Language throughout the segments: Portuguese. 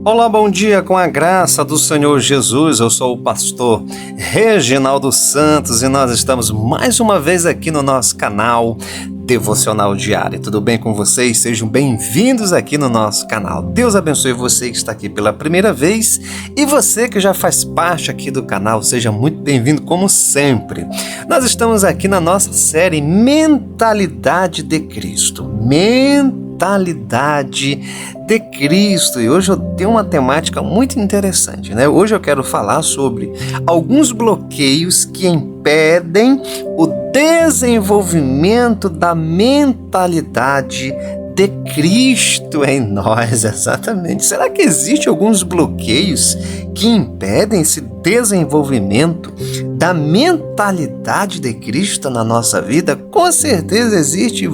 Olá, bom dia com a graça do Senhor Jesus. Eu sou o pastor Reginaldo Santos e nós estamos mais uma vez aqui no nosso canal Devocional Diário. Tudo bem com vocês? Sejam bem-vindos aqui no nosso canal. Deus abençoe você que está aqui pela primeira vez e você que já faz parte aqui do canal, seja muito bem-vindo como sempre. Nós estamos aqui na nossa série Mentalidade de Cristo. Mentalidade de Cristo. E hoje eu tenho uma temática muito interessante, né? Hoje eu quero falar sobre alguns bloqueios que impedem o desenvolvimento da mentalidade de Cristo em nós, exatamente. Será que existem alguns bloqueios que impedem esse desenvolvimento da mentalidade de Cristo na nossa vida? Com certeza existem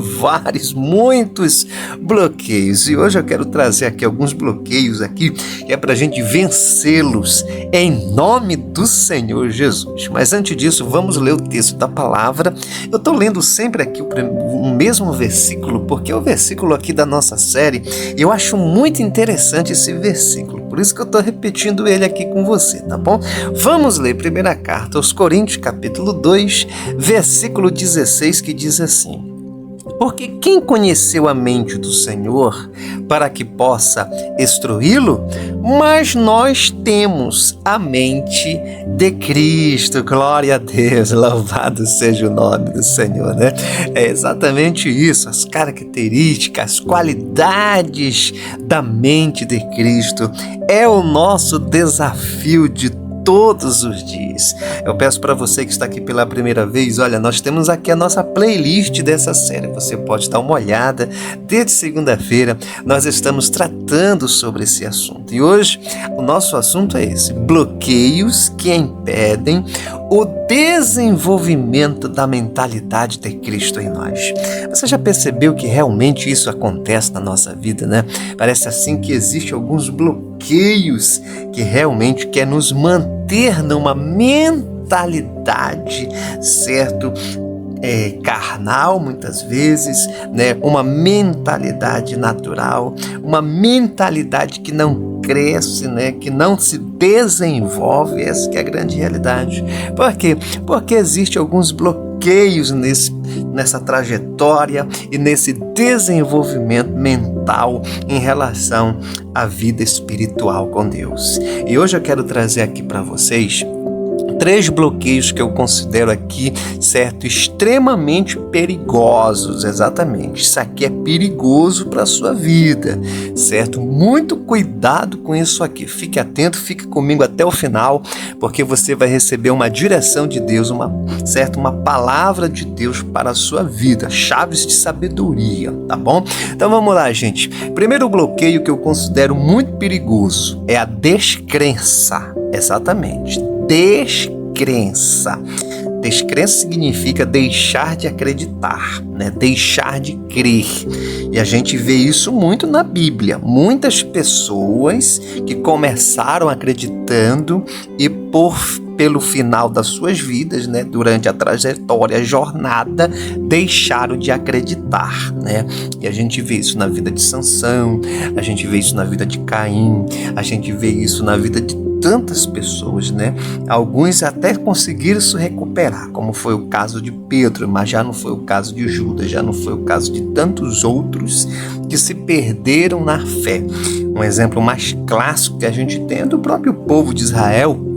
muitos bloqueios. E hoje eu quero trazer aqui alguns bloqueios aqui, que é para a gente vencê-los em nome do Senhor Jesus. Mas antes disso, vamos ler o texto da palavra. Eu estou lendo sempre aqui o mesmo versículo, porque é o versículo aqui da nossa série. Eu acho muito interessante esse versículo, por isso que eu estou repetindo ele aqui com você, tá bom? Vamos ler a primeira carta aos Coríntios, capítulo 2, versículo 16, que diz assim: porque quem conheceu a mente do Senhor para que possa instruí-lo? Mas nós temos a mente de Cristo. Glória a Deus, louvado seja o nome do Senhor, né? É exatamente isso, as características, as qualidades da mente de Cristo. É o nosso desafio de todos os dias. Eu peço para você que está aqui pela primeira vez, olha, nós temos aqui a nossa playlist dessa série. Você pode dar uma olhada. Desde segunda-feira nós estamos tratando sobre esse assunto. E hoje o nosso assunto é esse: bloqueios que impedem o desenvolvimento da mentalidade de Cristo em nós. Você já percebeu que realmente isso acontece na nossa vida, né? Parece assim que existem alguns bloqueios que realmente quer nos manter numa mentalidade, certo? Carnal muitas vezes, né? Uma mentalidade natural, uma mentalidade que não cresce, né? Que não se desenvolve. Essa que é a grande realidade. Por quê? Porque existem alguns bloqueios nessa trajetória e nesse desenvolvimento mental em relação à vida espiritual com Deus. E hoje eu quero trazer aqui para vocês 3 bloqueios que eu considero aqui, certo, extremamente perigosos. Exatamente, isso aqui é perigoso para a sua vida, certo? Muito cuidado com isso aqui, fique atento, fique comigo até o final, porque você vai receber uma direção de Deus, uma palavra de Deus para a sua vida, chaves de sabedoria, tá bom? Então vamos lá, gente. Primeiro bloqueio que eu considero muito perigoso é a descrença. Exatamente, descrença. Descrença significa deixar de acreditar, né? Deixar de crer. E a gente vê isso muito na Bíblia. Muitas pessoas que começaram acreditando e pelo final das suas vidas, né, durante a trajetória, a jornada, deixaram de acreditar, né? E a gente vê isso na vida de Sansão, a gente vê isso na vida de Caim, a gente vê isso na vida de tantas pessoas, né? Alguns até conseguiram se recuperar, como foi o caso de Pedro, mas já não foi o caso de Judas, já não foi o caso de tantos outros que se perderam na fé. Um exemplo mais clássico que a gente tem é do próprio povo de Israel,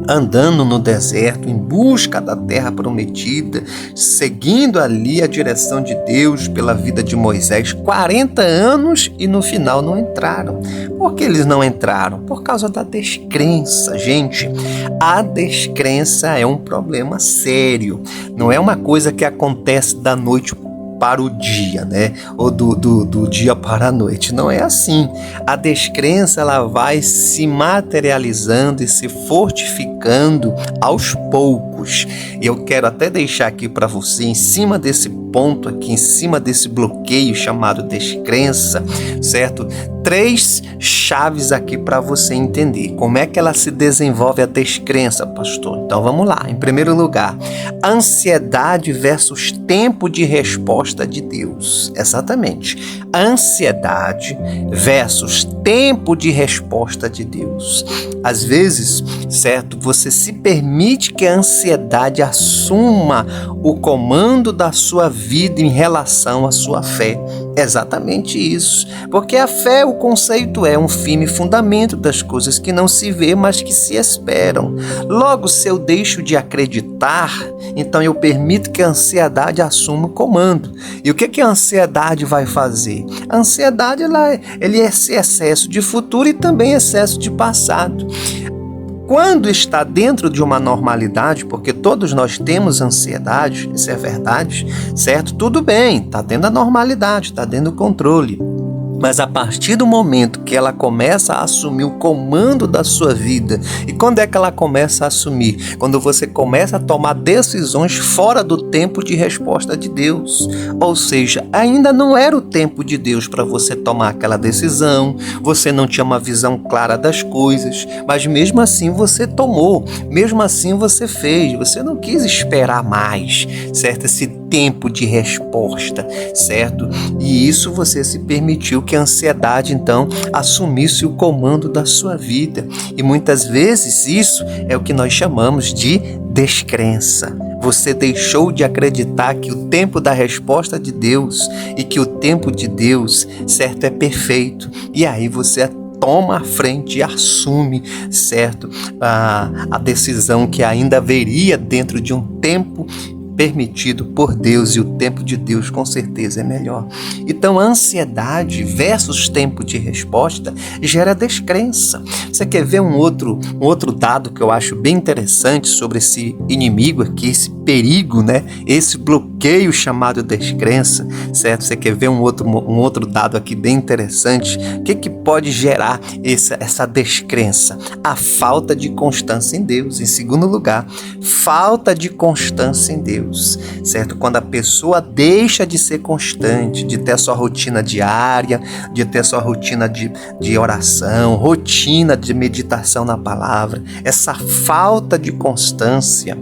andando no deserto em busca da terra prometida, seguindo ali a direção de Deus pela vida de Moisés, 40 anos, e no final não entraram. Por que eles não entraram? Por causa da descrença, gente. A descrença é um problema sério, não é uma coisa que acontece da noite para o dia, né? Ou do dia para a noite. Não é assim. A descrença, ela vai se materializando e se fortificando aos poucos. E eu quero até deixar aqui para você, em cima desse ponto aqui, em cima desse bloqueio chamado descrença, certo? 3 chaves aqui para você entender como é que ela se desenvolve, a descrença, pastor. Então vamos lá. Em primeiro lugar, ansiedade versus tempo de resposta de Deus. Exatamente. Ansiedade versus tempo de resposta de Deus. Às vezes, certo, você se permite que a ansiedade assuma o comando da sua vida em relação à sua fé. É exatamente isso. Porque a fé, o conceito é um firme fundamento das coisas que não se vê, mas que se esperam. Logo, se eu deixo de acreditar, então eu permito que a ansiedade assuma o comando. E o que a ansiedade vai fazer? A ansiedade ele é esse excesso de futuro e também excesso de passado. Quando está dentro de uma normalidade, porque todos nós temos ansiedade, isso é verdade, certo? Tudo bem, está dentro da normalidade, está dentro do controle. Mas a partir do momento que ela começa a assumir o comando da sua vida, e quando é que ela começa a assumir? Quando você começa a tomar decisões fora do tempo de resposta de Deus. Ou seja, ainda não era o tempo de Deus para você tomar aquela decisão, você não tinha uma visão clara das coisas, mas mesmo assim você tomou, mesmo assim você fez, você não quis esperar mais, certo? Esse tempo de resposta, certo? E isso você se permitiu que a ansiedade, então, assumisse o comando da sua vida. E muitas vezes isso é o que nós chamamos de descrença. Você deixou de acreditar que o tempo da resposta de Deus e que o tempo de Deus, certo, é perfeito. E aí você toma a frente e assume, certo, a decisão que ainda haveria dentro de um tempo permitido por Deus, e o tempo de Deus com certeza é melhor. Então a ansiedade versus tempo de resposta gera descrença. Você quer ver um outro dado que eu acho bem interessante sobre esse inimigo aqui, esse perigo, né? Esse bloqueio chamado descrença, certo? Você quer ver um outro dado aqui bem interessante? O que pode gerar essa descrença? A falta de constância em Deus. Em segundo lugar, falta de constância em Deus. Certo? Quando a pessoa deixa de ser constante, de ter a sua rotina diária, de ter a sua rotina de oração, rotina de meditação na palavra, essa falta de constância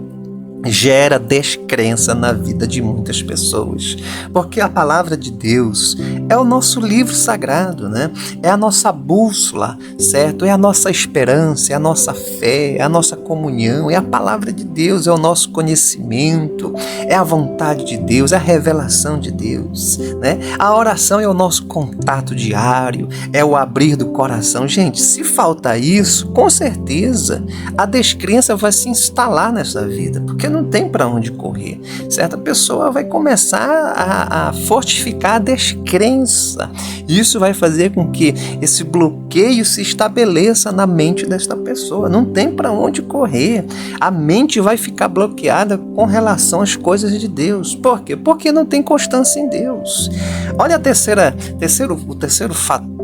gera descrença na vida de muitas pessoas, porque a palavra de Deus é o nosso livro sagrado, né? É a nossa bússola, certo? É a nossa esperança, é a nossa fé, é a nossa comunhão, é a palavra de Deus, é o nosso conhecimento, é a vontade de Deus, é a revelação de Deus, né? A oração é o nosso contato diário, é o abrir do coração. Gente, se falta isso, com certeza a descrença vai se instalar nessa vida, porque não tem para onde correr, certo? A pessoa vai começar a fortificar a descrença. Isso vai fazer com que esse bloqueio se estabeleça na mente desta pessoa. Não tem para onde correr. A mente vai ficar bloqueada com relação às coisas de Deus. Por quê? Porque não tem constância em Deus. Olha o terceiro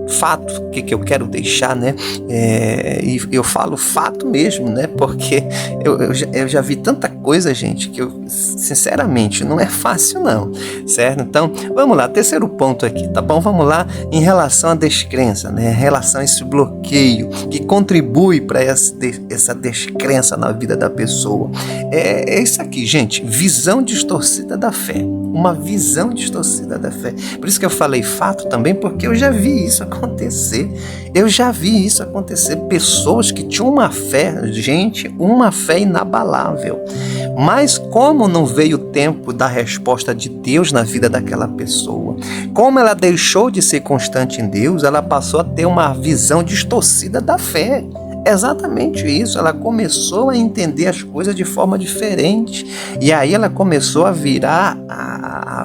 fato que eu quero deixar, né? E eu falo fato mesmo, né? Porque eu já vi tanta coisa, gente, que eu, sinceramente, não é fácil não, certo? Então, vamos lá, terceiro ponto aqui, tá bom? Vamos lá, em relação à descrença, né? Em relação a esse bloqueio que contribui para essa descrença na vida da pessoa. É isso aqui, gente, visão distorcida da fé. Uma visão distorcida da fé. Por isso que eu falei fato também, porque eu já vi isso acontecer. Eu já vi isso acontecer. Pessoas que tinham uma fé, gente, uma fé inabalável. Mas como não veio o tempo da resposta de Deus na vida daquela pessoa, como ela deixou de ser constante em Deus, ela passou a ter uma visão distorcida da fé. Exatamente isso, ela começou a entender as coisas de forma diferente, e aí ela começou a virar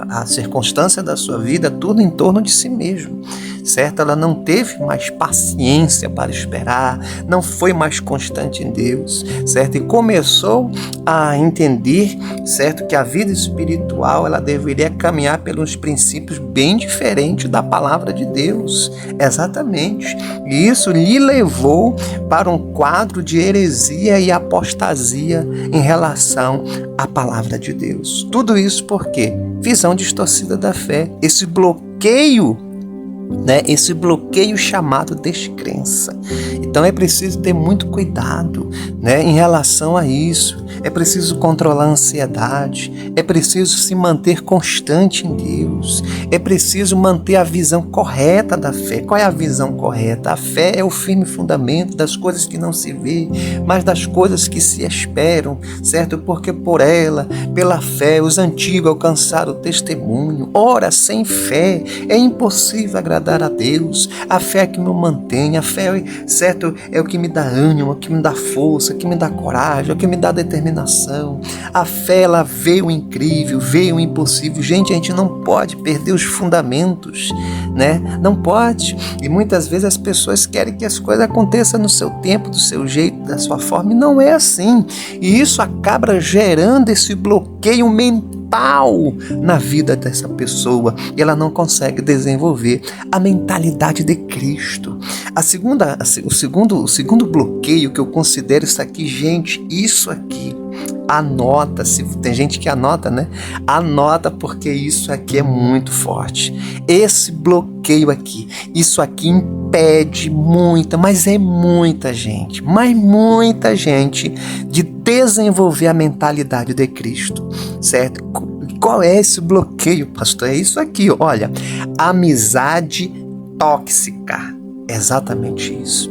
a circunstância da sua vida tudo em torno de si mesmo, certo? Ela não teve mais paciência para esperar, não foi mais constante em Deus, certo? E começou a entender, certo, que a vida espiritual ela deveria caminhar pelos princípios bem diferentes da palavra de Deus, exatamente, e isso lhe levou para um quadro de heresia e apostasia em relação à palavra de Deus. Tudo isso por quê? Visão distorcida da fé, esse bloqueio, né? Esse bloqueio chamado descrença. Então é preciso ter muito cuidado, né, em relação a isso. é preciso controlar a ansiedade, é preciso se manter constante em Deus, é preciso manter a visão correta da fé. Qual é a visão correta? A fé é o firme fundamento das coisas que não se vê, mas das coisas que se esperam, certo? Porque por ela, pela fé, os antigos alcançaram o testemunho. Ora, sem fé é impossível agradar a Deus. A fé é que me mantém, a fé, certo, é o que me dá ânimo, é o que me dá força, é o que me dá coragem, é o que me dá determinação. A fé, ela vê o incrível, vê o impossível. Gente, a gente não pode perder os fundamentos, né? Não pode. E muitas vezes as pessoas querem que as coisas aconteçam no seu tempo, do seu jeito, da sua forma, e não é assim. E isso acaba gerando esse bloqueio mental na vida dessa pessoa, e ela não consegue desenvolver a mentalidade de Cristo. O segundo bloqueio que eu considero isso aqui, gente, isso aqui, anota, se tem gente que anota, né? Anota, porque isso aqui é muito forte. Esse bloqueio aqui, isso aqui impede mas é muita gente de desenvolver a mentalidade de Cristo, certo? Qual é esse bloqueio, pastor? É isso aqui, olha, amizade tóxica, exatamente isso.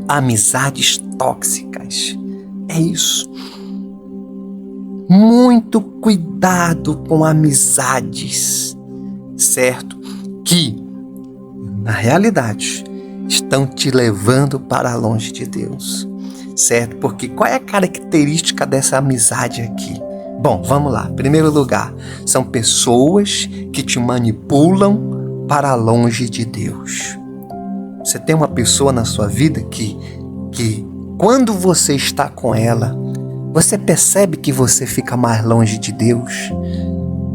Amizades tóxicas, é isso. Muito cuidado com amizades, certo? Que, na realidade, estão te levando para longe de Deus, certo? Porque qual é a característica dessa amizade aqui? Bom, vamos lá. Em primeiro lugar, são pessoas que te manipulam para longe de Deus. Você tem uma pessoa na sua vida que quando você está com ela, você percebe que você fica mais longe de Deus?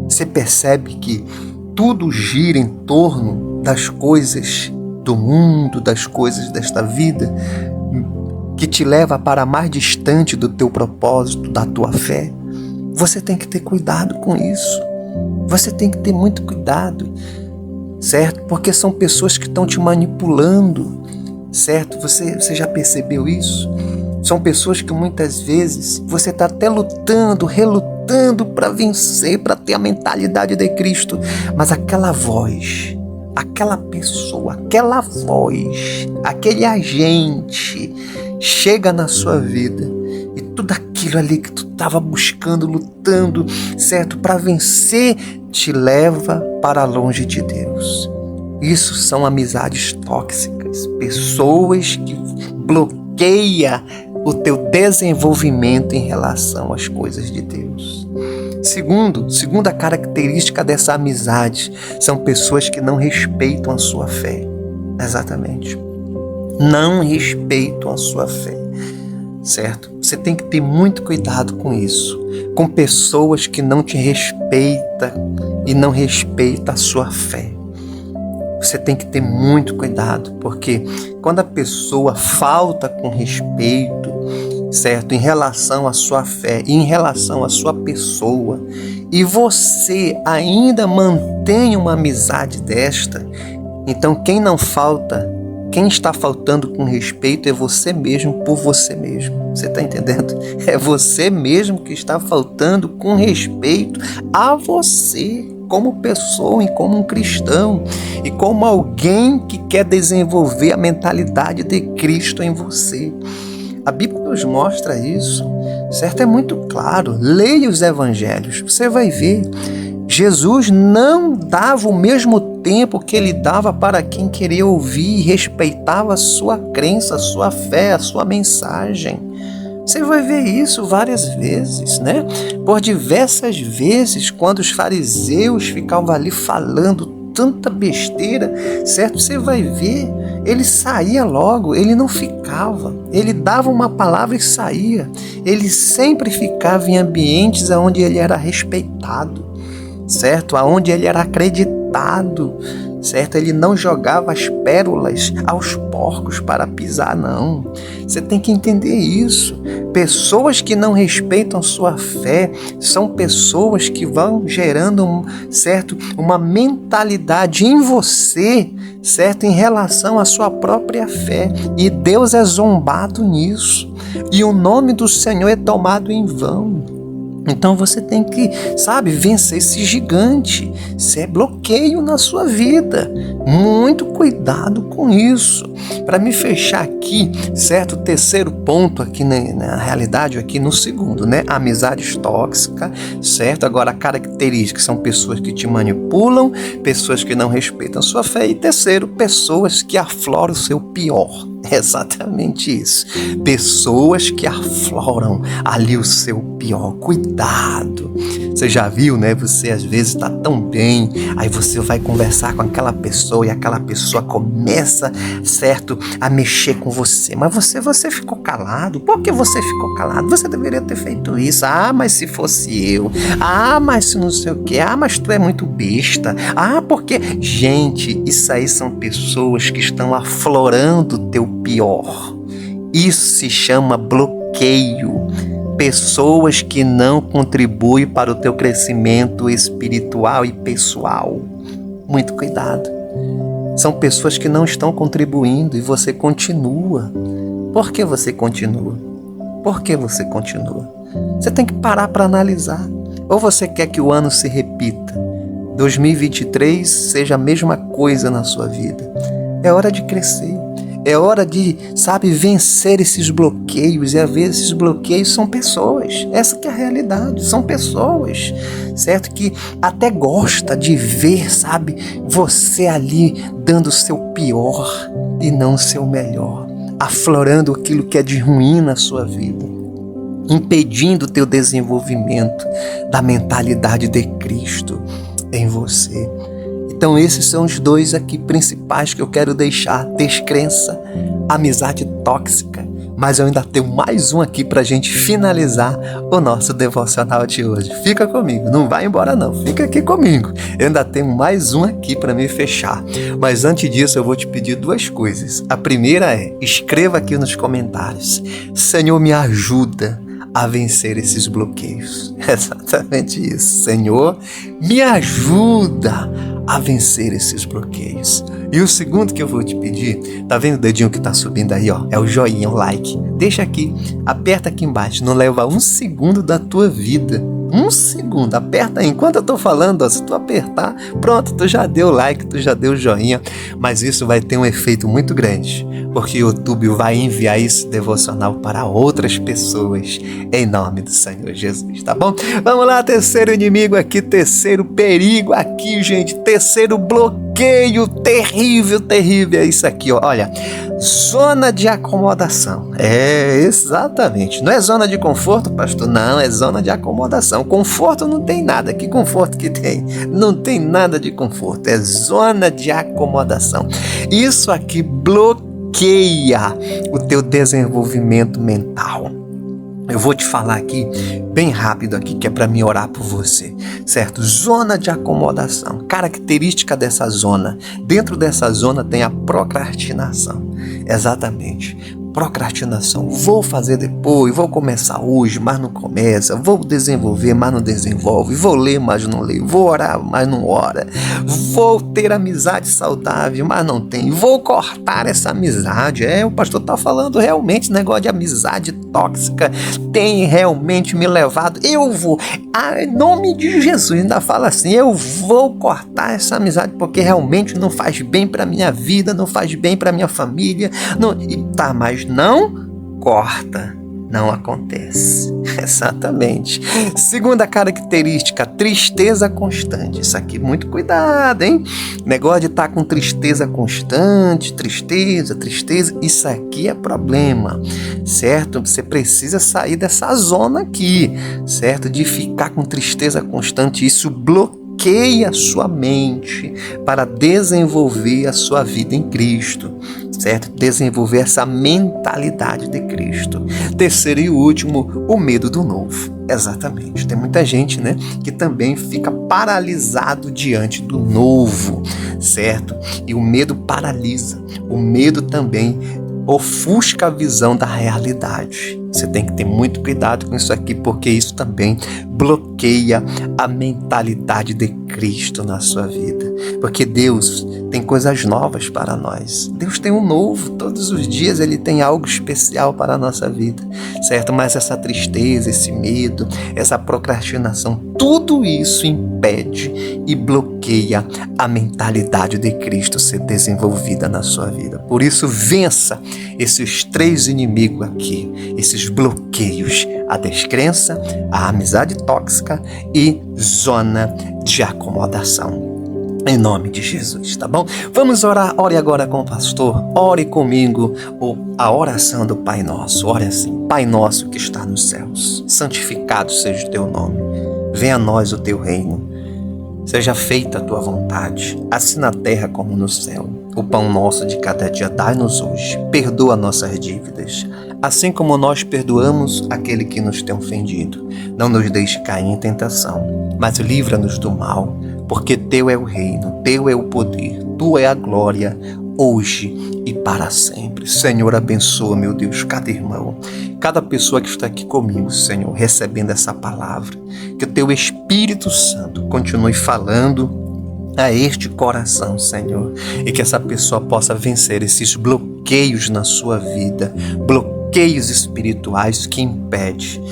Você percebe que tudo gira em torno das coisas do mundo, das coisas desta vida, que te leva para mais distante do teu propósito, da tua fé? Você tem que ter cuidado com isso. Você tem que ter muito cuidado, certo? Porque são pessoas que estão te manipulando, certo? Você já percebeu isso? São pessoas que muitas vezes você está até relutando para vencer, para ter a mentalidade de Cristo, mas aquela voz, aquela pessoa, aquela voz, aquele agente chega na sua vida e tudo aquilo ali que tu estava buscando, lutando, certo, para vencer, te leva para longe de Deus. Isso são amizades tóxicas, pessoas que bloqueiam o teu desenvolvimento em relação às coisas de Deus. Segunda característica dessa amizade são pessoas que não respeitam a sua fé. Exatamente. Não respeitam a sua fé, certo? Você tem que ter muito cuidado com isso, com pessoas que não te respeitam e não respeitam a sua fé. Você tem que ter muito cuidado, porque quando a pessoa falta com respeito, certo, em relação à sua fé e em relação à sua pessoa, e você ainda mantém uma amizade desta, então quem está faltando com respeito é você mesmo por você mesmo. Você está entendendo? É você mesmo que está faltando com respeito a você, como pessoa e como um cristão, e como alguém que quer desenvolver a mentalidade de Cristo em você. A Bíblia nos mostra isso, certo? É muito claro. Leia os evangelhos, você vai ver. Jesus não dava o mesmo tempo que ele dava para quem queria ouvir e respeitava a sua crença, a sua fé, a sua mensagem. Você vai ver isso várias vezes, né? Por diversas vezes, quando os fariseus ficavam ali falando tanta besteira, certo? Você vai ver, ele saía logo, ele não ficava. Ele dava uma palavra e saía. Ele sempre ficava em ambientes onde ele era respeitado, certo? Aonde ele era acreditado, coitado, certo? Ele não jogava as pérolas aos porcos para pisar, não. Você tem que entender isso. Pessoas que não respeitam sua fé são pessoas que vão gerando, certo, uma mentalidade em você, certo, em relação à sua própria fé. E Deus é zombado nisso. E o nome do Senhor é tomado em vão. Então você tem que, vencer esse gigante. Isso é bloqueio na sua vida. Muito cuidado com isso. Para me fechar aqui, certo? O terceiro ponto aqui na realidade, aqui no segundo, né? Amizades tóxicas, certo? Agora, características são pessoas que te manipulam, pessoas que não respeitam a sua fé. E terceiro, pessoas que afloram o seu pior. É exatamente isso. Pessoas que afloram ali o seu pior. Cuidado. Você já viu, né? Você às vezes está tão bem, aí você vai conversar com aquela pessoa e aquela pessoa começa, certo, a mexer com você. Mas você ficou calado. Por que você ficou calado? Você deveria ter feito isso. Ah, mas se fosse eu. Ah, mas se não sei o quê. Ah, mas tu é muito besta. Ah, porque... Gente, isso aí são pessoas que estão aflorando o teu pior. Isso se chama bloqueio. Pessoas que não contribuem para o teu crescimento espiritual e pessoal. Muito cuidado. São pessoas que não estão contribuindo e você continua. Por que você continua? Por que você continua? Você tem que parar para analisar. Ou você quer que o ano se repita? 2023 seja a mesma coisa na sua vida. É hora de crescer. É hora de, vencer esses bloqueios. E às vezes esses bloqueios são pessoas. Essa que é a realidade. São pessoas, certo? Que até gosta de ver, você ali dando o seu pior e não o seu melhor. Aflorando aquilo que é de ruim na sua vida. Impedindo o teu desenvolvimento da mentalidade de Cristo em você. Então esses são os dois aqui principais que eu quero deixar. Descrença, amizade tóxica. Mas eu ainda tenho mais um aqui pra gente finalizar o nosso devocional de hoje. Fica comigo, não vai embora não, fica aqui comigo. Eu ainda tenho mais um aqui pra me fechar. Mas antes disso eu vou te pedir duas coisas. A primeira é, escreva aqui nos comentários: Senhor, me ajuda a vencer esses bloqueios. Exatamente isso. Senhor, me ajuda a vencer esses bloqueios. E o segundo que eu vou te pedir, tá vendo o dedinho que tá subindo aí, ó? É o joinha, o like. Deixa aqui, aperta aqui embaixo, não leva 1 segundo da tua vida. 1 segundo, aperta aí. Enquanto eu tô falando, ó, se tu apertar, pronto, tu já deu like, tu já deu joinha. Mas isso vai ter um efeito muito grande, porque o YouTube vai enviar esse devocional para outras pessoas, em nome do Senhor Jesus, tá bom? Vamos lá, terceiro inimigo aqui, terceiro perigo aqui, gente, terceiro bloqueio terrível, é isso aqui, ó. Olha, zona de acomodação. É, exatamente. Não é zona de conforto, pastor? Não, é zona de acomodação. Conforto não tem nada. Que conforto que tem? Não tem nada de conforto. É zona de acomodação. Isso aqui bloqueia o teu desenvolvimento mental. Eu vou te falar aqui, bem rápido aqui, que é para mim orar por você, certo? Zona de acomodação. Característica dessa zona. Dentro dessa zona tem a procrastinação. Exatamente. Procrastinação. Vou fazer depois, vou começar hoje, mas não começa. Vou desenvolver, mas não desenvolve. Vou ler, mas não leio. Vou orar, mas não ora. Vou ter amizade saudável, mas não tem. Vou cortar essa amizade. O pastor está falando realmente, esse negócio de amizade tóxica tem realmente me levado. Eu vou, em nome de Jesus, ainda fala assim, eu vou cortar essa amizade porque realmente não faz bem para minha vida, não faz bem para minha família. Não, mas não corta, não acontece. Exatamente. Segunda característica, tristeza constante. Isso aqui, muito cuidado, hein? Negócio de estar com tristeza constante, tristeza, isso aqui é problema, certo? Você precisa sair dessa zona aqui, certo? De ficar com tristeza constante, isso bloqueia a sua mente para desenvolver a sua vida em Cristo. certo? Desenvolver essa mentalidade de Cristo. Terceiro e último, o medo do novo. Exatamente. Tem muita gente, né, que também fica paralisado diante do novo, certo? E o medo paralisa. O medo também ofusca a visão da realidade. Você tem que ter muito cuidado com isso aqui, porque isso também bloqueia a mentalidade de Cristo na sua vida. Porque Deus tem coisas novas para nós. Deus tem um novo. Todos os dias Ele tem algo especial para a nossa vida, certo? Mas essa tristeza, esse medo, essa procrastinação, tudo isso impede e bloqueia a mentalidade de Cristo ser desenvolvida na sua vida. Por isso, vença esses 3 inimigos aqui, esses bloqueios: a descrença, a amizade tóxica e zona de acomodação. Em nome de Jesus, tá bom? Vamos orar. Ore agora com o pastor. Ore comigo a oração do Pai Nosso. Ore assim: Pai Nosso que está nos céus, santificado seja o teu nome. Venha a nós o teu reino. Seja feita a tua vontade, assim na terra como no céu. O pão nosso de cada dia dai-nos hoje. Perdoa nossas dívidas, assim como nós perdoamos aquele que nos tem ofendido. Não nos deixe cair em tentação, mas livra-nos do mal, porque teu é o reino, teu é o poder, tua é a glória, hoje e para sempre. Senhor, abençoa, meu Deus, cada irmão, cada pessoa que está aqui comigo, Senhor, recebendo essa palavra. Que o teu Espírito Santo continue falando a este coração, Senhor, e que essa pessoa possa vencer esses bloqueios na sua vida, bloqueios espirituais que impedem,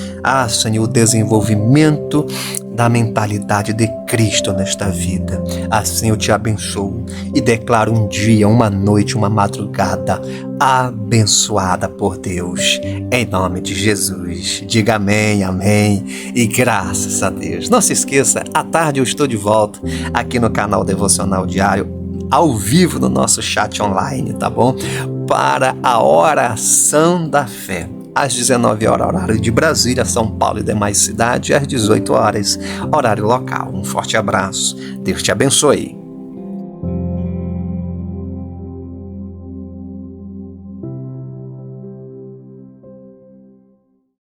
Senhor, o desenvolvimento da mentalidade de Cristo nesta vida. Assim eu te abençoo e declaro um dia, uma noite, uma madrugada abençoada por Deus, em nome de Jesus. Diga amém, amém e graças a Deus. Não se esqueça, à tarde eu estou de volta aqui no canal Devocional Diário, ao vivo no nosso chat online, tá bom? Para a oração da fé. Às 19 horas, horário de Brasília, São Paulo e demais cidades, às 18 horas, horário local. Um forte abraço. Deus te abençoe.